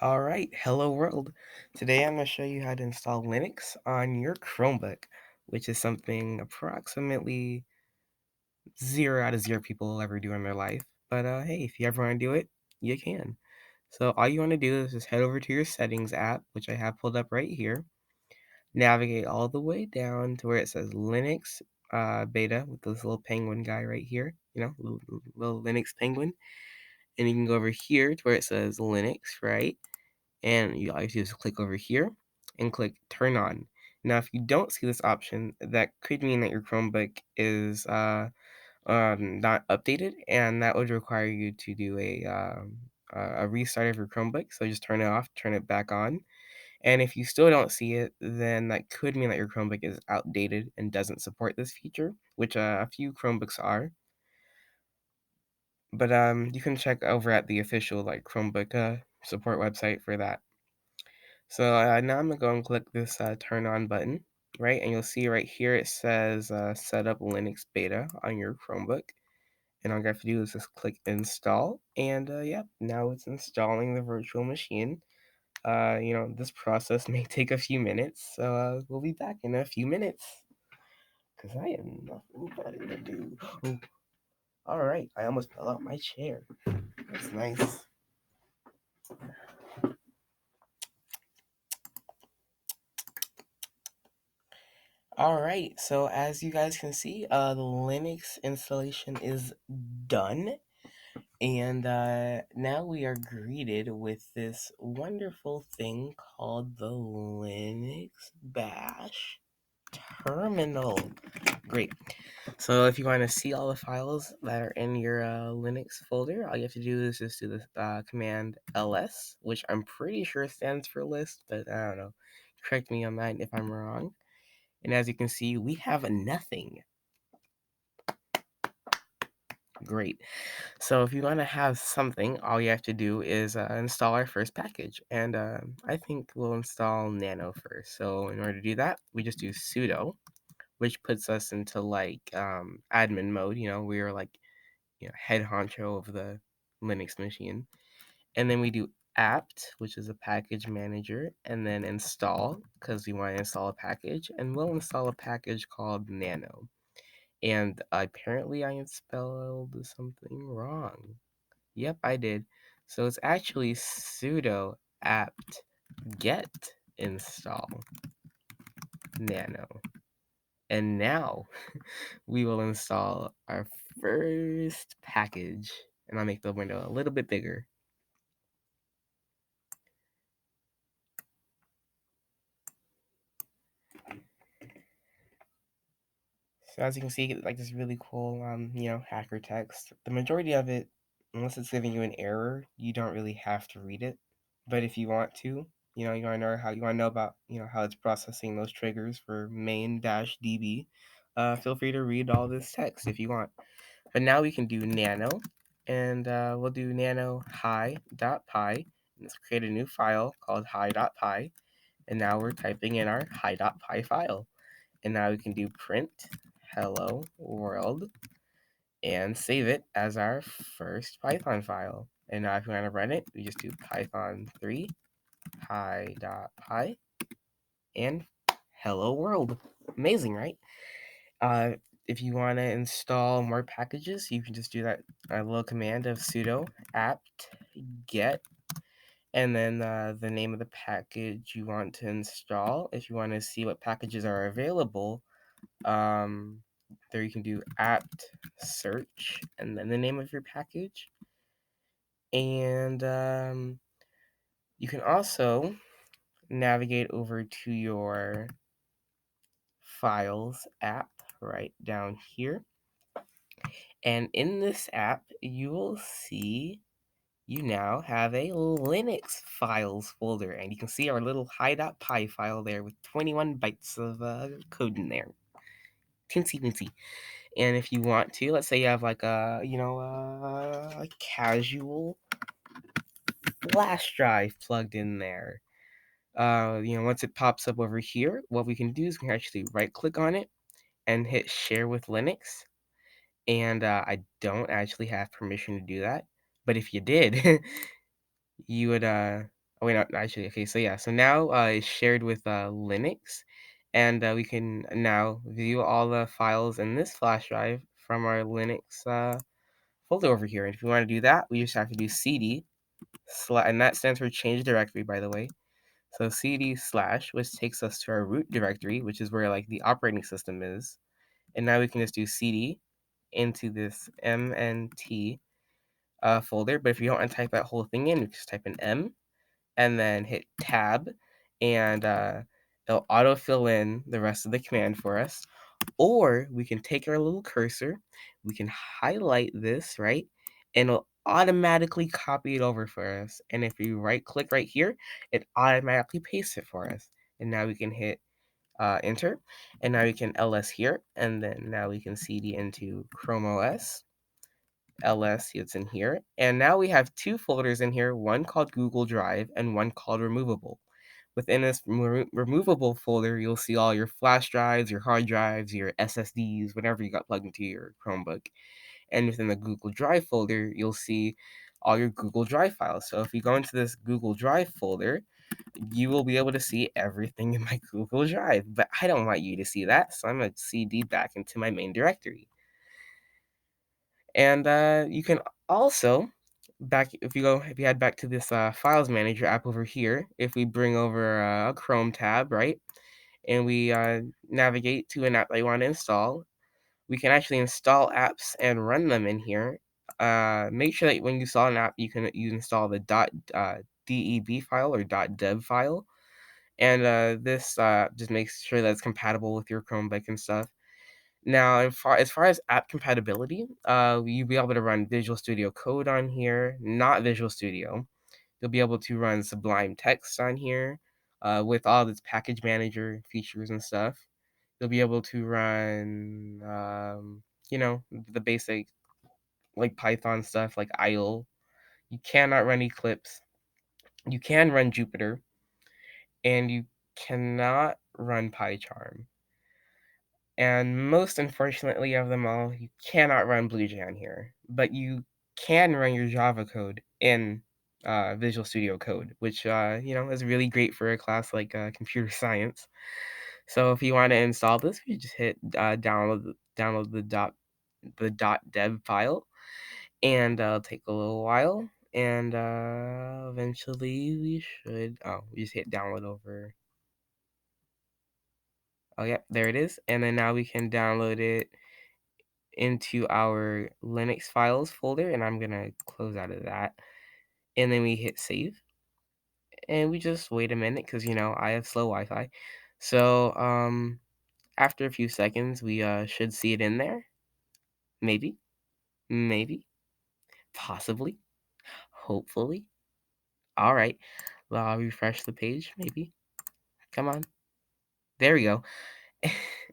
All right, hello world. Today I'm going to show you how to install Linux on your Chromebook, which is something approximately 0 out of 0 people will ever do in their life. But hey, if you ever want to do it, you can. So all you want to do is just head over to your settings app, which I have pulled up right here. Navigate all the way down to where it says Linux beta with this little penguin guy right here, little Linux penguin. And you can go over here to where it says Linux, right? And all you have to do is click over here and click turn on. Now, if you don't see this option, that could mean that your Chromebook is not updated, and that would require you to do a restart of your Chromebook. So just turn it off, turn it back on. And if you still don't see it, then that could mean that your Chromebook is outdated and doesn't support this feature, which a few Chromebooks are. But you can check over at the official Chromebook support website for that. So now I'm gonna go and click this turn on button, right? And you'll see right here it says set up Linux beta on your Chromebook. And all you have to do is just click install. And yeah, now it's installing the virtual machine. This process may take a few minutes, so we'll be back in a few minutes. Because I have nothing better to do. Oh, all right, I almost fell out my chair. That's nice. All right, so as you guys can see, the Linux installation is done. And now we are greeted with this wonderful thing called the Linux Bash terminal. Great. So if you want to see all the files that are in your Linux folder, all you have to do is just do the command ls, which I'm pretty sure stands for list, but I don't know. Correct me on that if I'm wrong. And as you can see, we have nothing. Great. So if you want to have something, all you have to do is install our first package. And I think we'll install Nano first. So in order to do that, we just do sudo, which puts us into admin mode. We are head honcho of the Linux machine. And then we do apt, which is a package manager, and then install, because we want to install a package. And we'll install a package called Nano. And apparently I spelled something wrong. Yep, I did. So it's actually sudo apt-get install nano. And now we will install our first package. And I'll make the window a little bit bigger. So as you can see, this really cool, hacker text. The majority of it, unless it's giving you an error, you don't really have to read it. But if you want to, you want to know about, how it's processing those triggers for main-db. Feel free to read all this text if you want. But now we can do nano, and we'll do nano hi.py. Let's create a new file called hi.py, and now we're typing in our hi.py file. And now we can do print hello world and save it as our first Python file. And now if we want to run it, we just do python3 hi.py and hello world. Amazing, right? If you want to install more packages, you can just do that little command of sudo apt-get and then the name of the package you want to install. If you want to see what packages are available, there you can do apt search and then the name of your package. And you can also navigate over to your files app right down here. And in this app, you will see you now have a Linux files folder. And you can see our little hi.py file there with 21 bytes of code in there. Teensy weensy. And if you want to, let's say you have a casual flash drive plugged in there. Once it pops up over here, what we can do is we can actually right click on it and hit share with Linux. And I don't actually have permission to do that. But if you did, you would Oh, wait, not actually, okay, so yeah, so now, it's shared with, Linux, and, we can now view all the files in this flash drive from our Linux, folder over here, and if we wanna do that, we just have to do cd and that stands for change directory, by the way. So cd slash, which takes us to our root directory, which is where, like, the operating system is, and now we can just do cd into this mnt, folder, but if you don't wanna type that whole thing in, you just type an M and then hit tab, and it'll autofill in the rest of the command for us. Or we can take our little cursor, we can highlight this, right? And it'll automatically copy it over for us. And if you right click right here, it automatically pastes it for us. And now we can hit enter, and now we can ls here, and then now we can cd into Chrome OS. ls, it's in here. And now we have two folders in here, one called Google Drive and one called Removable. Within this removable folder, you'll see all your flash drives, your hard drives, your SSDs, whatever you got plugged into your Chromebook. And within the Google Drive folder, you'll see all your Google Drive files. So if you go into this Google Drive folder, you will be able to see everything in my Google Drive. But I don't want you to see that, so I'm going to cd back into my main directory. And you can also if you head back to this files manager app over here, if we bring over a Chrome tab, right, and we navigate to an app that you want to install, we can actually install apps and run them in here. Make sure that when you install an app, you install the .deb file or .dev file, and this just makes sure that it's compatible with your Chromebook and stuff. Now, as far as app compatibility, you'll be able to run Visual Studio Code on here, not Visual Studio. You'll be able to run Sublime Text on here, with all its package manager features and stuff. You'll be able to run, the basic like Python stuff like IL. You cannot run Eclipse. You can run Jupyter, and you cannot run PyCharm. And most unfortunately of them all, you cannot run BlueJ on here, but you can run your Java code in Visual Studio Code, which is really great for a class like computer science. So if you want to install this, you just hit download the .dev file, and it'll take a little while, and eventually we just hit download over. Oh, yeah, there it is. And then now we can download it into our Linux files folder, and I'm gonna close out of that. And then we hit save, and we just wait a minute because I have slow Wi-Fi. So after a few seconds, we should see it in there. Maybe, maybe, possibly, hopefully. All right, well, I'll refresh the page. Maybe, come on, there we go.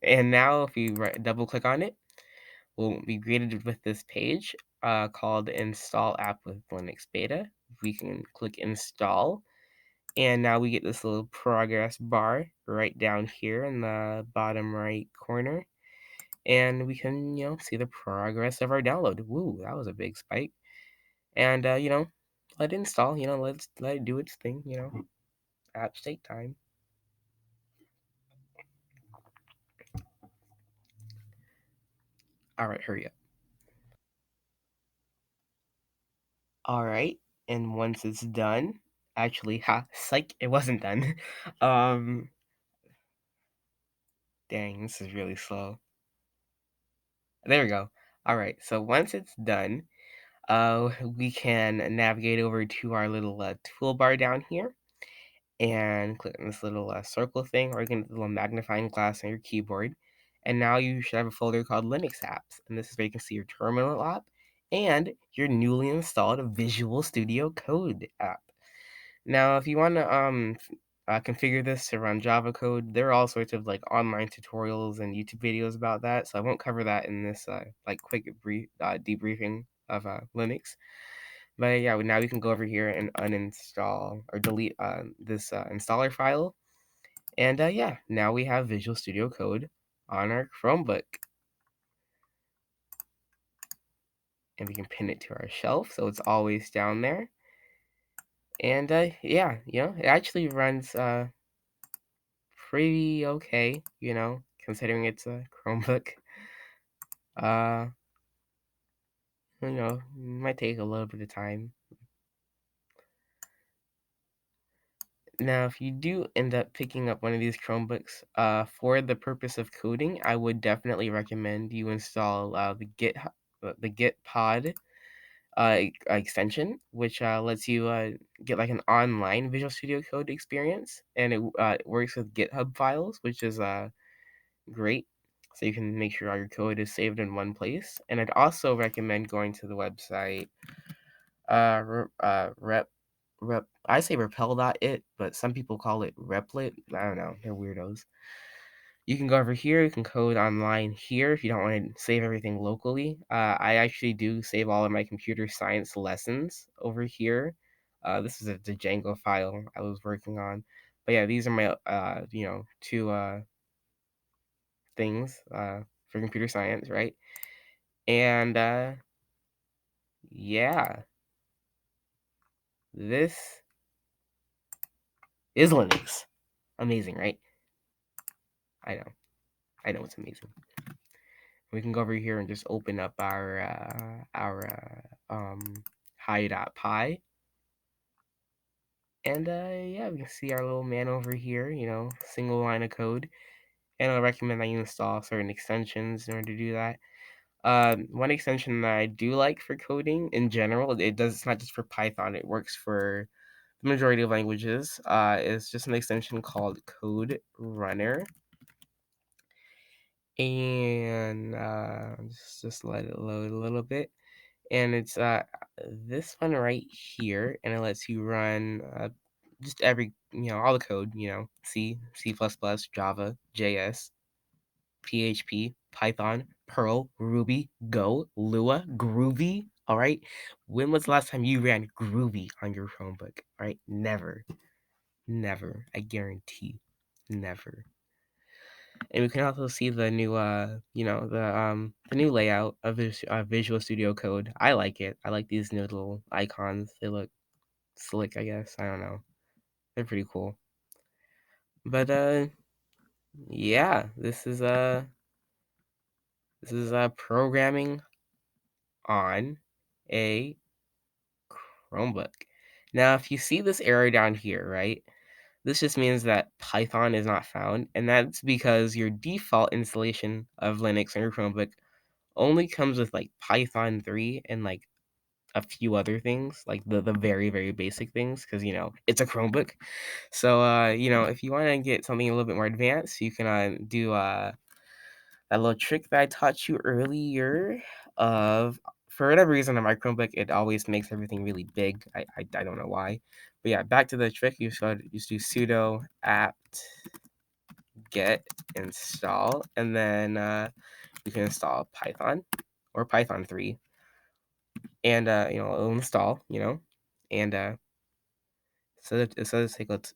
And now, if you double click on it, we'll be greeted with this page called Install App with Linux Beta. We can click Install, and now we get this little progress bar right down here in the bottom right corner. And we can, see the progress of our download. Woo, that was a big spike. And, let it install, let it do its thing, apps take time. All right, hurry up. All right, and once it's done, actually, psych, it wasn't done. um, Dang, this is really slow. There we go. All right, so once it's done, we can navigate over to our little toolbar down here and click on this little circle thing, or you can little magnifying glass on your keyboard. And now you should have a folder called Linux apps, and this is where you can see your terminal app and your newly installed Visual Studio Code app. Now, if you want to configure this to run Java code, there are all sorts of like online tutorials and YouTube videos about that. So I won't cover that in this like quick brief debriefing of Linux. But yeah, now we can go over here and uninstall or delete this installer file. And yeah, now we have Visual Studio Code on our Chromebook. And we can pin it to our shelf so it's always down there. And yeah, it actually runs pretty okay, considering it's a Chromebook. Uh, might take a little bit of time. Now, if you do end up picking up one of these Chromebooks, for the purpose of coding, I would definitely recommend you install the Git pod extension, which lets you get like an online Visual Studio Code experience, and it works with GitHub files, which is great. So you can make sure all your code is saved in one place. And I'd also recommend going to the website rep. I say repel.it, but some people call it replit. I don't know. They're weirdos. You can go over here. You can code online here if you don't want to save everything locally. I actually do save all of my computer science lessons over here. This is the Django file I was working on. But yeah, these are my two things for computer science, right? And yeah, this is Linux. Amazing, right? I know. I know it's amazing. We can go over here and just open up our hi.py. And yeah, we can see our little man over here, single line of code. And I recommend that you install certain extensions in order to do that. One extension that I do like for coding in general, it's not just for Python, it works for the majority of languages. Is just an extension called Code Runner. And just let it load a little bit. And it's this one right here, and it lets you run just every all the code, C, C++, Java, JS, PHP, Python, Perl, Ruby, Go, Lua, Groovy. All right. When was the last time you ran Groovy on your Chromebook? All right. Never. Never. I guarantee. Never. And we can also see the new, the new layout of Visual Studio Code. I like it. I like these new little icons. They look slick, I guess. I don't know. They're pretty cool. But yeah, this is programming on a Chromebook. Now, if you see this arrow down here, right? This just means that Python is not found, and that's because your default installation of Linux on your Chromebook only comes with like Python 3 and like a few other things, like the very, very basic things, because it's a Chromebook. So if you want to get something a little bit more advanced, you can do that little trick that I taught you earlier of for whatever reason on my Chromebook, it always makes everything really big. I don't know why. But yeah, back to the trick. You should just do sudo apt-get install, and then you can install Python or Python 3, and it'll install, and so it says take up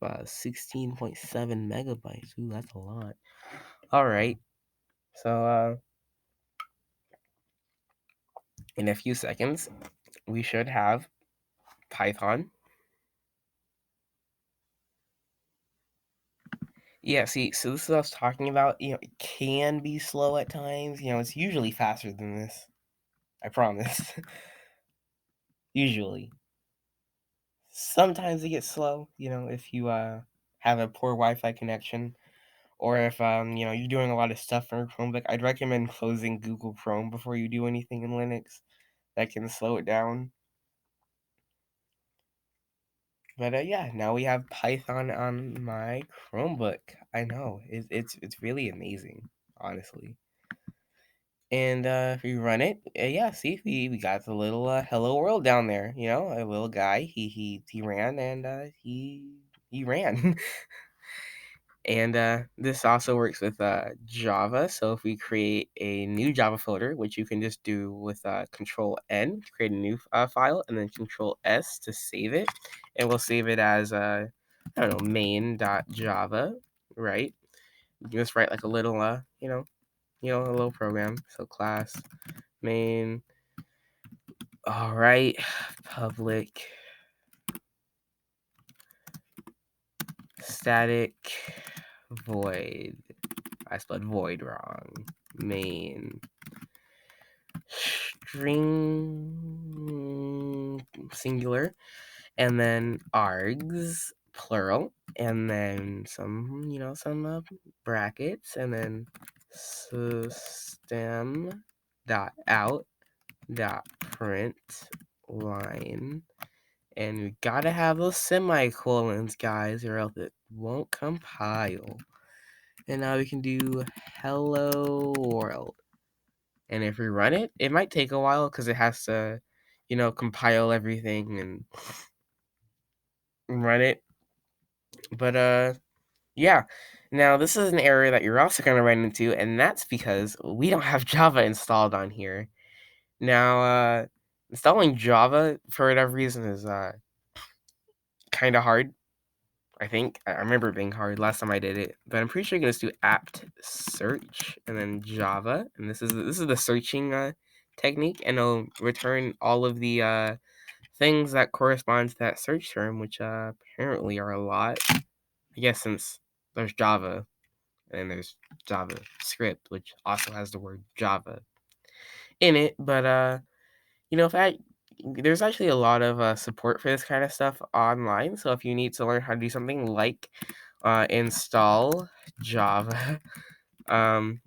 16.7 megabytes. Ooh, that's a lot. All right. So in a few seconds, we should have Python. Yeah, see, so this is what I was talking about. It can be slow at times. It's usually faster than this. I promise. Usually. Sometimes it gets slow, if you have a poor Wi-Fi connection, or if you're doing a lot of stuff on your Chromebook. I'd recommend closing Google Chrome before you do anything in Linux. That can slow it down. But yeah, now we have Python on my Chromebook. I know it's really amazing, honestly. And if we run it, yeah, see, we got the little hello world down there. A little guy. He ran, and he ran. And this also works with Java. So if we create a new Java folder, which you can just do with Control N to create a new file, and then Control S to save it, and we'll save it as I don't know, main.java, right? You just write like a little a little program. So class main. All right, public static void. I spelled void wrong. Main string singular, and then args plural, and then some brackets, and then system dot out dot print line. And we gotta have those semicolons, guys, or else it won't compile. And now we can do hello world. And if we run it, it might take a while because it has to, compile everything and run it. But yeah. Now this is an error that you're also gonna run into, and that's because we don't have Java installed on here. Now, installing Java for whatever reason is kind of hard. I think I remember it being hard last time I did it, but I'm pretty sure you can just do apt search and then Java, and this is the searching technique, and it'll return all of the things that correspond to that search term, which apparently are a lot. I guess since there's Java and there's JavaScript, which also has the word Java in it, but if there's actually a lot of support for this kind of stuff online. So if you need to learn how to do something like install Java, on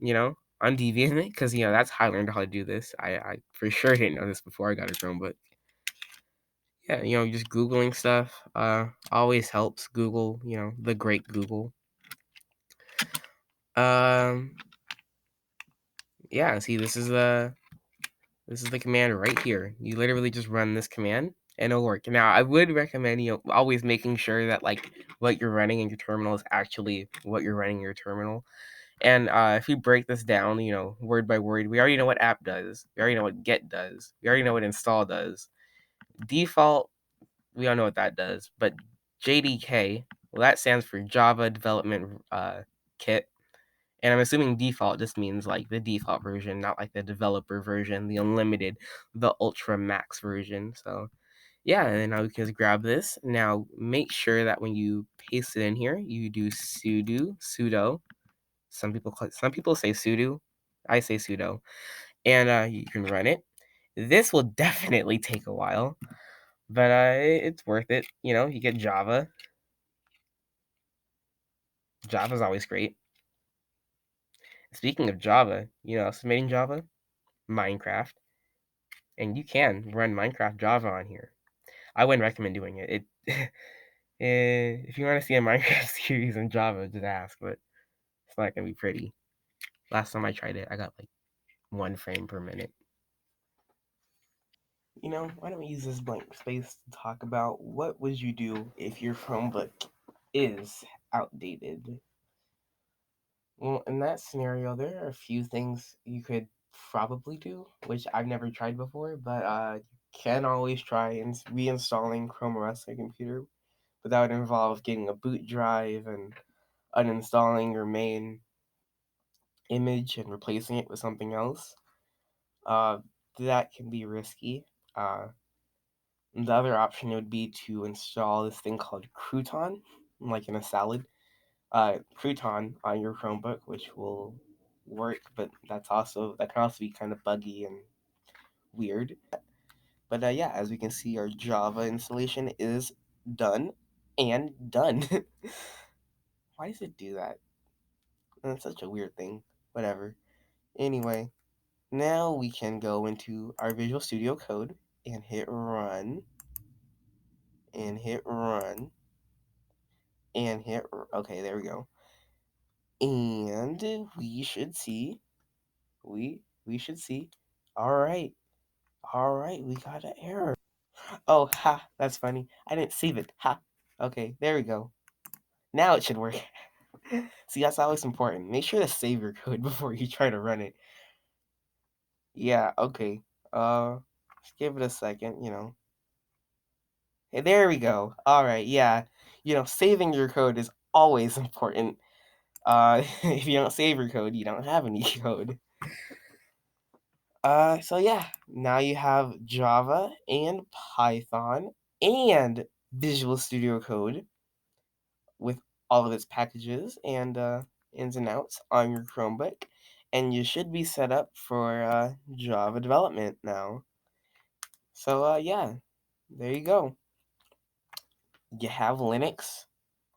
Deviant, because that's how I learned how to do this. I for sure didn't know this before I got a Chromebook. Yeah, just Googling stuff always helps. Google, the great Google. Yeah, see, this is the command right here. You literally just run this command and it'll work. Now, I would recommend, always making sure that what you're running in your terminal is actually what you're running in your terminal. And if we break this down, word by word, we already know what apt does. We already know what get does. We already know what install does. Default, we all know what that does. But JDK, well, that stands for Java Development Kit. And I'm assuming default just means the default version, not the developer version, the unlimited, the ultra max version. So yeah, and then now we can just grab this. Now make sure that when you paste it in here, you do sudo. Some people say sudo. I say sudo. And you can run it. This will definitely take a while, but it's worth it. You get Java. Java's always great. Speaking of Java, submitting Java, Minecraft, and you can run Minecraft Java on here. I wouldn't recommend doing it. If you want to see a Minecraft series in Java, just ask, but it's not gonna be pretty. Last time I tried it, I got 1 frame per minute. Why don't we use this blank space to talk about what would you do if your Chromebook is outdated? Well, in that scenario, there are a few things you could probably do, which I've never tried before, but you can always try reinstalling Chrome OS on your computer, but that would involve getting a boot drive and uninstalling your main image and replacing it with something else. That can be risky. The other option would be to install this thing called Crouton, like in a salad. Crouton on your Chromebook, which will work, but that can also be kind of buggy and weird. But yeah, as we can see, our Java installation is done and done. Why does it do that? That's such a weird thing. Whatever. Anyway, now we can go into our Visual Studio Code and hit run and hit run and hit. Okay, there we go. And we should see. We should see. All right. All right. We got an error. Oh, ha. That's funny. I didn't save it. Ha. Okay. There we go. Now it should work. See, that's always important. Make sure to save your code before you try to run it. Yeah. Okay. Just give it a second. Hey, there we go. All right. Yeah. Saving your code is always important. If you don't save your code, you don't have any code. So yeah, now you have Java and Python and Visual Studio Code with all of its packages and ins and outs on your Chromebook, and you should be set up for Java development now. So yeah, there you go. You have Linux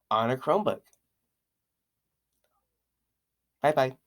on a Chromebook. Bye bye.